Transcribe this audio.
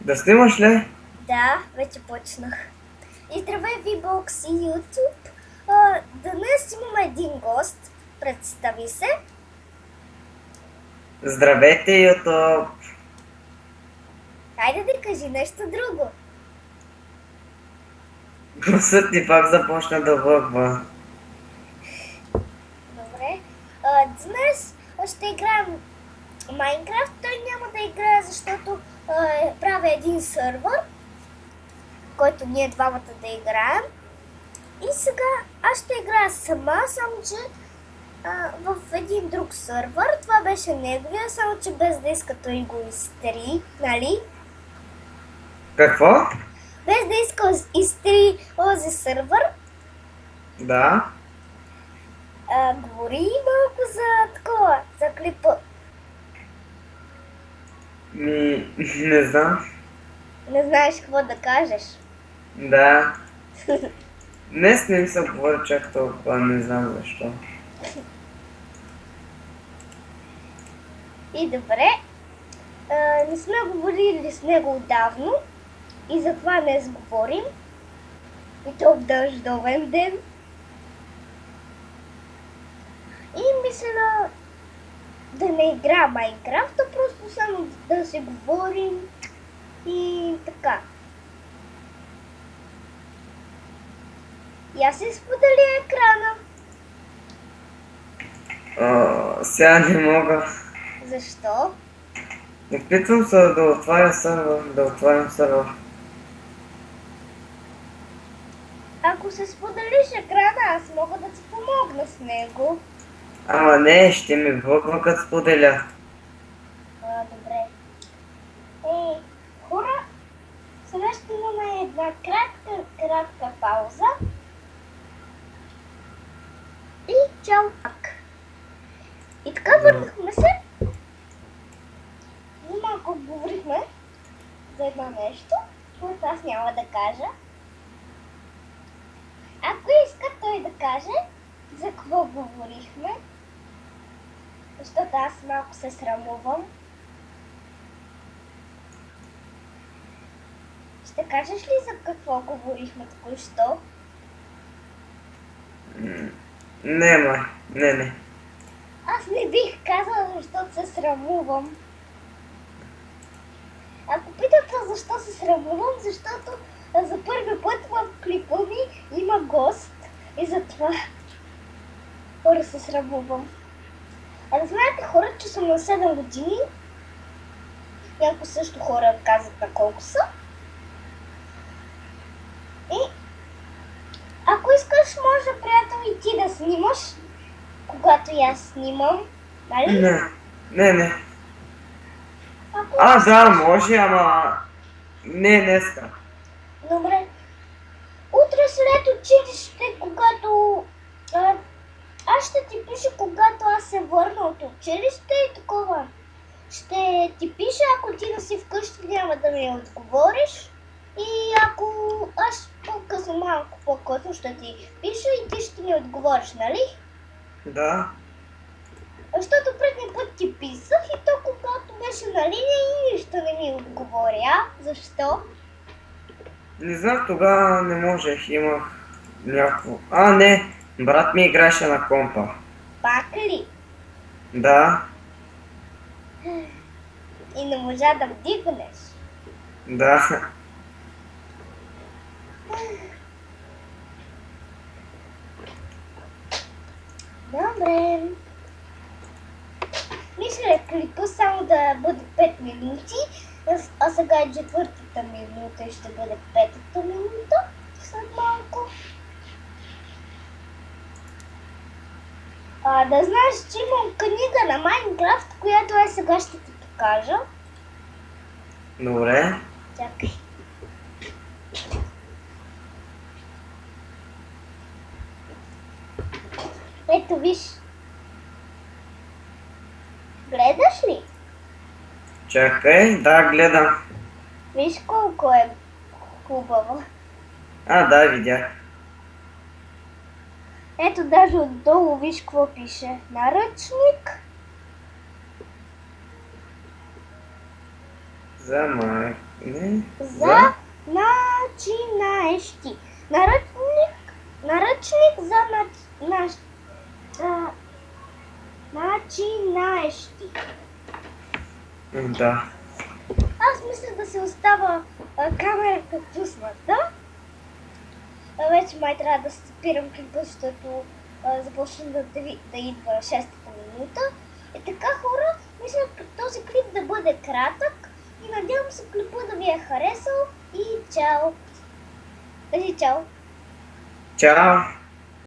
Да снимаш ли? Да, вече почнах. И здравей, VBOX и YouTube. Днес имаме един гост. Представи се. Здравейте, YouTube! Хайде да кажи нещо друго. Гласът ти пак започна да лъгва. Добре. Днес ще играем Майнкрафт. Той няма да играе, защото правя един сървър, който ние двамата да играем. И сега аз ще играя сама, само че в един друг сървър. Това беше неговия, само че без да иска той го изтри, нали? Какво? Без да иска изтри този сървър. Да. Говори малко за такова, за клипа. Не знам. Не знаеш какво да кажеш. Да. Днес не ми се говори чак толкова, не знам защо. И добре. Не сме говорили с него отдавно и затова днес говорим. И то в дъждовен ден. И мисля да не игра Майнкрафт, а просто само да се говорим и така. И аз си сподели екрана. Сега не мога. Защо? Опитвам се да отваря сървър, да отварям сървър. Ако се споделиш екрана, аз мога да ти помогна с него. Ама не, ще ми влъгва като споделя. Добре. Хора, сега ще имаме една кратка пауза. И чао пак. И така върнахме се. И малко говорихме за едно нещо, което аз няма да кажа. Ако иска той да каже за какво говорихме, защото аз малко се срамувам. Ще кажеш ли за какво говорихме току-що? Не. Аз не бих казала, защото се срамувам. Ако питате защо се срамувам, защото за първи път в клипа ми има гост и затова хора се срамувам. А да знаете хора, че съм на 7 години. Някои също хора казват на колко са. И ако искаш, може, приятел, и ти да снимаш, когато и аз снимам, нали? Не. Ако Да, може, ама не днеска. Добре. Утре след училище, когато... аз ще ти пиша, когато аз се върна от училище и такова. Ще ти пиша, ако ти да си вкъщи, няма да ми отговориш. И ако аз по-късно, малко по-късно ще ти пиша и ти ще ми отговориш, нали? Да. Защото предния път ти писах и то когато беше на линия и нищо не ми отговоря. Защо? Не знам, тогава не можех, имах някакво... Не, брат ми играше на компа. Пак ли? Да. И не можа да вдигнеш. Да. Добре. Мисля, клипа само да бъде 5 минути, а сега е 4-та минута и ще бъде 5-та минута след малко. Да знаеш, че имам книга на Майнкрафт, която сега ще ти покажа. Добре. Чакай. Ето виж. Гледаш ли? Чакай, да, гледам. Виж колко е хубаво. Да, видях. Ето даже отдолу виж какво пише. Наръчник. За начинаещи. Наръчник за начинаещи. Да. Аз мисля да се остава камерата пусната. Вече май трябва да спирам клипа, защото започна да идва 6-та минута. И така, хора, мисля този клип да бъде кратък и надявам се клипа да ви е харесал и чао! Кажи чао! Чао!